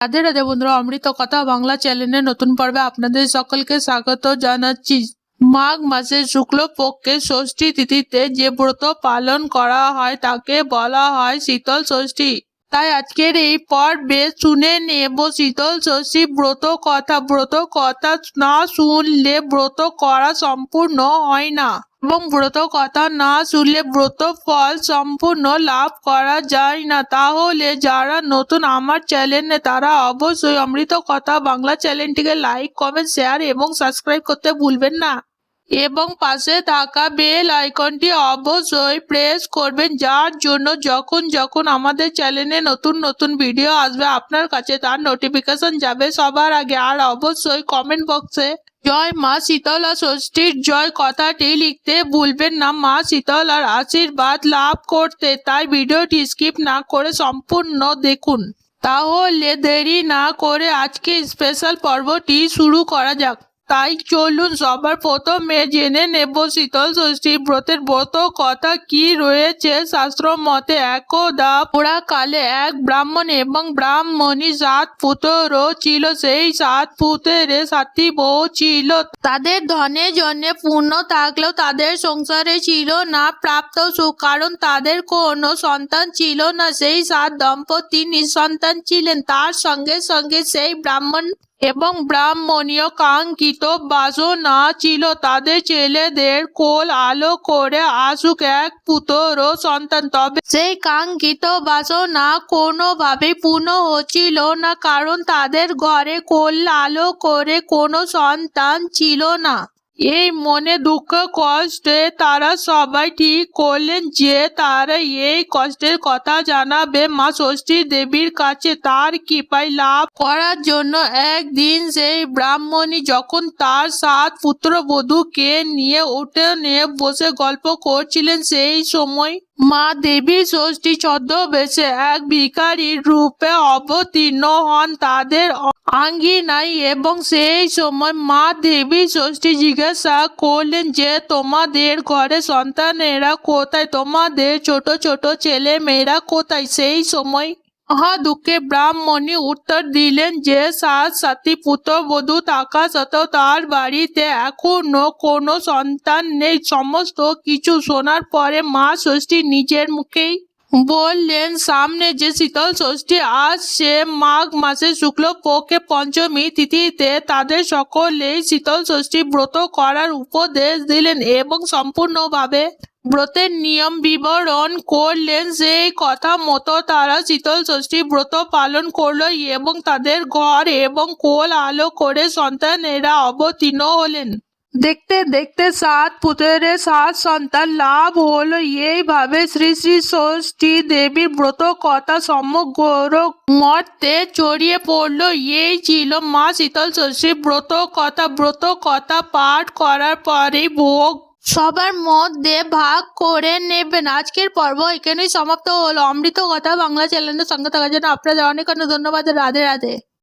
রাধে রাধে বন্ধুরা, অমৃত কথা বাংলা চ্যানেলের নতুন পর্বে আপনাদের সকলকে স্বাগত জানাচ্ছি। মাঘ মাসের শুক্লপক্ষের ষষ্ঠী তিথিতে যে ব্রত পালন করা হয় তাকে বলা হয় শীতল ষষ্ঠী। তাই আজকের এই পর্বে শুনে নেব শীতল ষষ্ঠী ব্রত কথা। ব্রত কথা না শুনলে ব্রত করা সম্পূর্ণ হয় না এবং ব্রত কথা না শুনলে ব্রত ফল সম্পূর্ণ লাভ করা যায় না। তাহলে যারা নতুন আমার চ্যানেলে তারা অবশ্যই অমৃত কথা বাংলা চ্যানেলটিকে লাইক, কমেন্ট, শেয়ার এবং সাবস্ক্রাইব করতে ভুলবেন না এবং পাশে থাকা বেল আইকনটি অবশ্যই প্রেস করবেন, যার জন্য যখন যখন আমাদের চ্যানেলে নতুন নতুন ভিডিও আসবে আপনার কাছে তার নোটিফিকেশন যাবে সবার আগে। আর অবশ্যই কমেন্ট বক্সে জয় মা শীতলা ষষ্ঠীর জয় কথাটি লিখতে ভুলবেন না মা শীতলার আশীর্বাদ লাভ করতে। তাই ভিডিওটি স্কিপ না করে সম্পূর্ণ দেখুন। তাহলে দেরি না করে আজকে স্পেশাল পর্বটি শুরু করা যাক। তাই চলুন সবার প্রথমে জেনে নেব শীতল ষষ্ঠী ব্রতের ব্রত কথা কি রয়েছে শাস্ত্র মতে। একদা পুরাকালে এক ব্রাহ্মণ এবং ব্রাহ্মণী 7 পুত্র ছিল। সেই 7 পুত্রের 7টি বউ ছিল। তাদের ধনে জনে পূর্ণ থাকলেও তাদের সংসারে ছিল না প্রাপ্ত সুখ, কারণ তাদের কোনো সন্তান ছিল না। সেই 7 দম্পতি নিঃসন্তান ছিলেন। তার সঙ্গে সঙ্গে সেই ব্রাহ্মণ এবং ব্রাহ্মণীয় কাঙ্ক্ষিত বাসনা ছিল তাদের ছেলেদের কোল আলো করে আসুক এক পুত্র সন্তান। তবে সেই কাঙ্ক্ষিত বাসনা কোনোভাবেই পূর্ণ হচ্ছিল না, কারণ তাদের ঘরে কোল আলো করে কোনো সন্তান ছিল না। এই মনে দুঃখ কষ্টে তারা সবাই ঠিক করলেন যে তারা এই কষ্টের কথা জানাবে মা ষষ্ঠী দেবীর কাছে তার কৃপায় লাভ করার জন্য। একদিন সেই ব্রাহ্মণী যখন তার 7 পুত্রবধূকে নিয়ে উঠোনে বসে গল্প করছিলেন, সেই সময় মা দেবী ষষ্ঠী ছদ্মবেশে এক ভিখারির রূপে অবতীর্ণ হন তাদের আঙ্গিনায় এবং সেই সময় মা দেবী ষষ্ঠী জিজ্ঞাসা করলেন যে তোমাদের ঘরে সন্তানেরা কোথায়, তোমাদের ছোট ছোট ছেলে মেয়েরা কোথায়। সেই সময় মহা দুঃখে ব্রাহ্মণী উত্তর দিলেন যে 7 পুত্রবধূ থাকা সত্ত্বেও তার বাড়িতে এখনো কোনো সন্তান নেই। সমস্ত কিছু শোনার পরে মা ষষ্ঠী নিজের মুখেই বললেন সামনে যে শীতল ষষ্ঠী আসছে মাঘ মাসের শুক্লপক্ষে পঞ্চমী তিথিতে তাদের সকলেই শীতল ষষ্ঠী ব্রত করার উপদেশ দিলেন এবং সম্পূর্ণভাবে ব্রতের নিয়ম বিবরণ করলেন। সেই কথা মতো তারা শীতল ষষ্ঠী ব্রত পালন করল এবং তাদের ঘর এবং কোল আলো করে সন্তানেরা অবতীর্ণ হলেন। দেখতে দেখতে 7 পুত্রের 7 সন্তান লাভ হলো। এইভাবে শ্রী শ্রী ষষ্ঠী দেবীর ব্রত কথা সমগ্র মর্তে ছড়িয়ে পড়লো। এই ছিল মা শীতল ষষ্ঠী ব্রত কথা। ব্রত কথা পাঠ করার পরেই ভোগ সবার মধ্যে ভাগ করে নেবেন। আজকের পর্ব এখানেই সমাপ্ত হলো। অমৃত কথা বাংলা চ্যানেলের সঙ্গে থাকার জন্য আপনাদের অনেক অনেক ধন্যবাদ। রাধে রাধে।